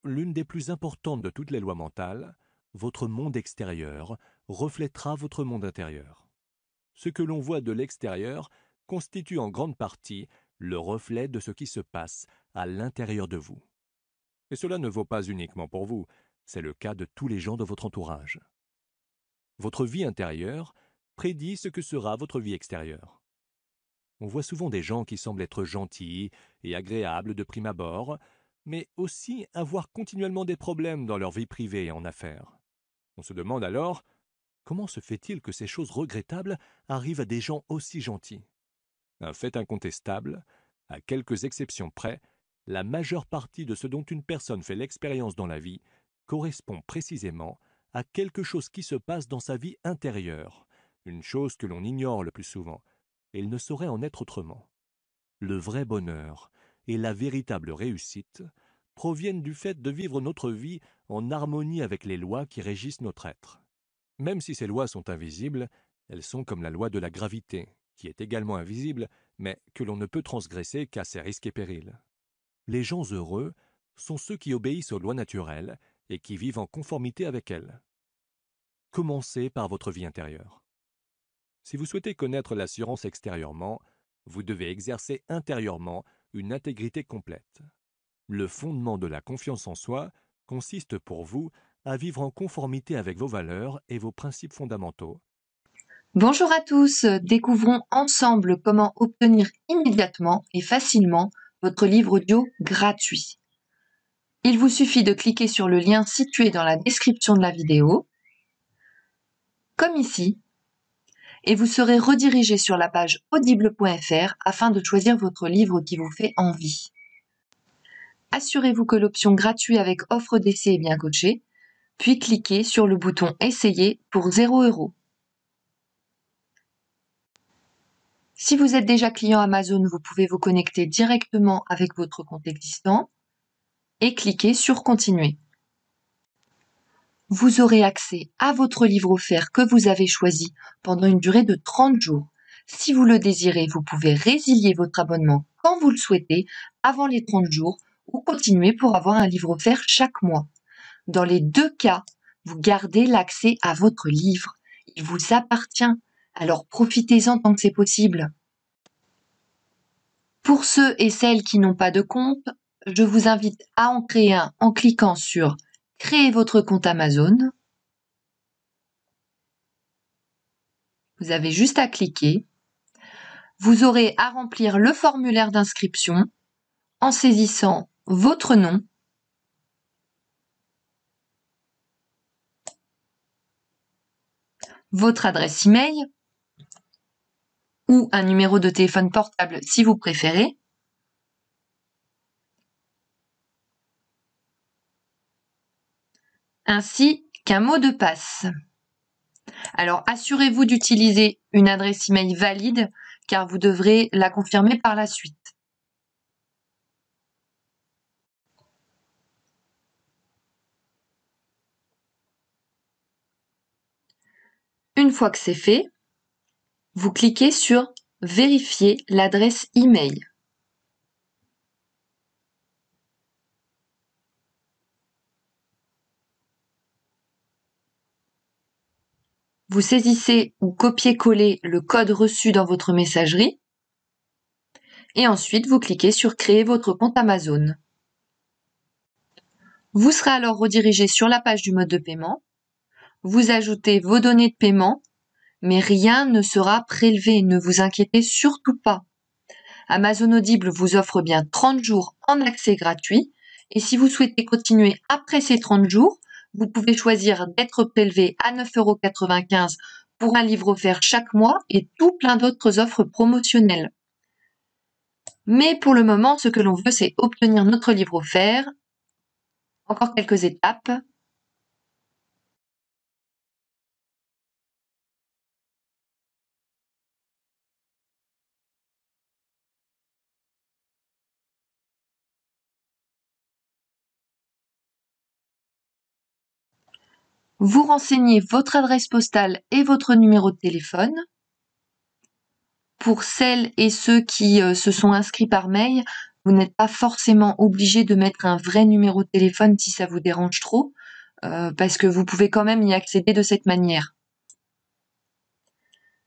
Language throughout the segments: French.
L'une des plus importantes de toutes les lois mentales, votre monde extérieur reflètera votre monde intérieur. Ce que l'on voit de l'extérieur constitue en grande partie le reflet de ce qui se passe à l'intérieur de vous. Et cela ne vaut pas uniquement pour vous, c'est le cas de tous les gens de votre entourage. Votre vie intérieure prédit ce que sera votre vie extérieure. On voit souvent des gens qui semblent être gentils et agréables de prime abord, mais aussi avoir continuellement des problèmes dans leur vie privée et en affaires. On se demande alors, comment se fait-il que ces choses regrettables arrivent à des gens aussi gentils? Un fait incontestable, à quelques exceptions près, la majeure partie de ce dont une personne fait l'expérience dans la vie correspond précisément à quelque chose qui se passe dans sa vie intérieure, une chose que l'on ignore le plus souvent, et il ne saurait en être autrement. Le vrai bonheur et la véritable réussite proviennent du fait de vivre notre vie en harmonie avec les lois qui régissent notre être. Même si ces lois sont invisibles, elles sont comme la loi de la gravité, qui est également invisible, mais que l'on ne peut transgresser qu'à ses risques et périls. Les gens heureux sont ceux qui obéissent aux lois naturelles et qui vivent en conformité avec elles. Commencez par votre vie intérieure. Si vous souhaitez connaître l'assurance extérieurement, vous devez exercer intérieurement une intégrité complète. Le fondement de la confiance en soi consiste pour vous à vivre en conformité avec vos valeurs et vos principes fondamentaux. Bonjour à tous, découvrons ensemble comment obtenir immédiatement et facilement votre livre audio gratuit. Il vous suffit de cliquer sur le lien situé dans la description de la vidéo, comme ici, et vous serez redirigé sur la page audible.fr afin de choisir votre livre qui vous fait envie. Assurez-vous que l'option gratuit avec offre d'essai est bien cochée, puis cliquez sur le bouton Essayer pour 0 €. Si vous êtes déjà client Amazon, vous pouvez vous connecter directement avec votre compte existant et cliquer sur Continuer. Vous aurez accès à votre livre offert que vous avez choisi pendant une durée de 30 jours. Si vous le désirez, vous pouvez résilier votre abonnement quand vous le souhaitez avant les 30 jours ou continuer pour avoir un livre offert chaque mois. Dans les deux cas, vous gardez l'accès à votre livre. Il vous appartient, alors profitez-en tant que c'est possible. Pour ceux et celles qui n'ont pas de compte, je vous invite à en créer un en cliquant sur « Créer votre compte Amazon ». Vous avez juste à cliquer. Vous aurez à remplir le formulaire d'inscription en saisissant votre nom, votre adresse email ou un numéro de téléphone portable si vous préférez, ainsi qu'un mot de passe. Alors assurez-vous d'utiliser une adresse email valide car vous devrez la confirmer par la suite. Une fois que c'est fait, vous cliquez sur « Vérifier l'adresse email ». Vous saisissez ou copiez-collez le code reçu dans votre messagerie et ensuite vous cliquez sur « Créer votre compte Amazon ». Vous serez alors redirigé sur la page du mode de paiement. Vous ajoutez vos données de paiement, mais rien ne sera prélevé, ne vous inquiétez surtout pas. Amazon Audible vous offre bien 30 jours en accès gratuit et si vous souhaitez continuer après ces 30 jours, vous pouvez choisir d'être prélevé à 9,95 € pour un livre offert chaque mois et tout plein d'autres offres promotionnelles. Mais pour le moment, ce que l'on veut, c'est obtenir notre livre offert. Encore quelques étapes. Vous renseignez votre adresse postale et votre numéro de téléphone. Pour celles et ceux qui se sont inscrits par mail, Vous n'êtes pas forcément obligé de mettre un vrai numéro de téléphone si ça vous dérange trop, parce que vous pouvez quand même y accéder de cette manière.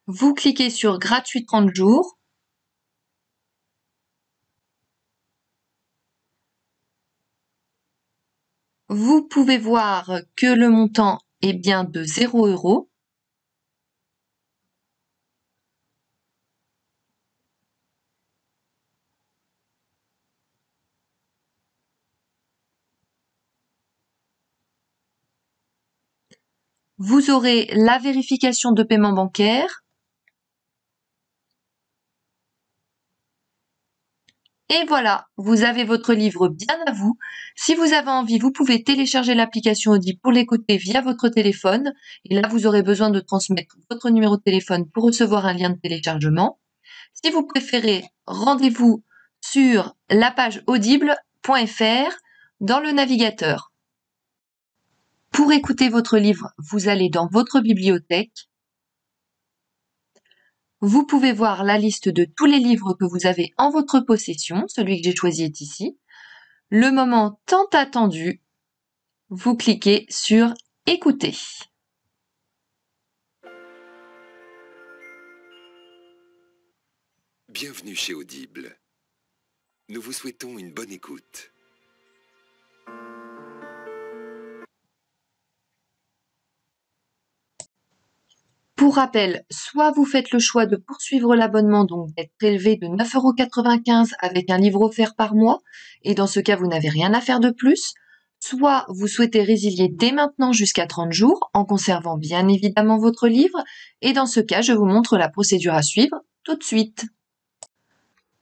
Vous cliquez sur gratuit 30 jours. Vous pouvez voir que le montant est bien de 0 €. Vous aurez la vérification de paiement bancaire. Et voilà, vous avez votre livre bien à vous. Si vous avez envie, vous pouvez télécharger l'application Audible pour l'écouter via votre téléphone. Et là, vous aurez besoin de transmettre votre numéro de téléphone pour recevoir un lien de téléchargement. Si vous préférez, rendez-vous sur la page audible.fr dans le navigateur. Pour écouter votre livre, vous allez dans votre bibliothèque. Vous pouvez voir la liste de tous les livres que vous avez en votre possession. Celui que j'ai choisi est ici. Le moment tant attendu, vous cliquez sur Écouter. Bienvenue chez Audible. Nous vous souhaitons une bonne écoute. Pour rappel, soit vous faites le choix de poursuivre l'abonnement, donc d'être prélevé de 9,95 € avec un livre offert par mois, et dans ce cas, vous n'avez rien à faire de plus, soit vous souhaitez résilier dès maintenant jusqu'à 30 jours, en conservant bien évidemment votre livre, et dans ce cas, je vous montre la procédure à suivre tout de suite.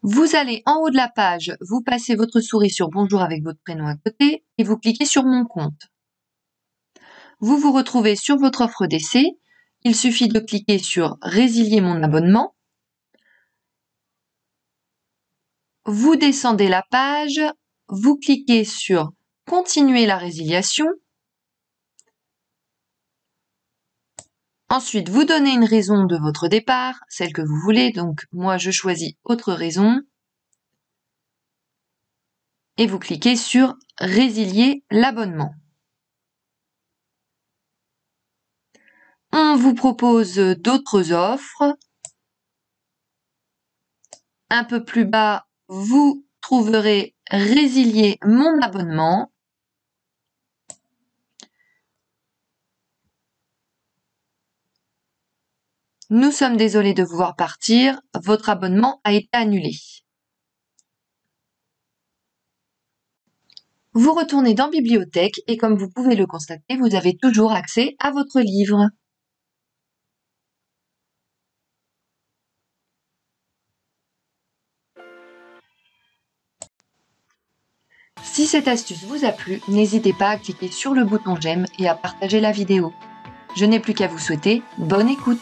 Vous allez en haut de la page, vous passez votre souris sur Bonjour avec votre prénom à côté, et vous cliquez sur Mon compte. Vous vous retrouvez sur votre offre d'essai. Il suffit de cliquer sur Résilier mon abonnement. Vous descendez la page, vous cliquez sur Continuer la résiliation. Ensuite, vous donnez une raison de votre départ, celle que vous voulez. Donc, moi, je choisis Autre raison. Et vous cliquez sur Résilier l'abonnement. On vous propose d'autres offres. Un peu plus bas, vous trouverez Résilier mon abonnement. Nous sommes désolés de vous voir partir. Votre abonnement a été annulé. Vous retournez dans Bibliothèque et comme vous pouvez le constater, vous avez toujours accès à votre livre. Si cette astuce vous a plu, n'hésitez pas à cliquer sur le bouton j'aime et à partager la vidéo. Je n'ai plus qu'à vous souhaiter bonne écoute.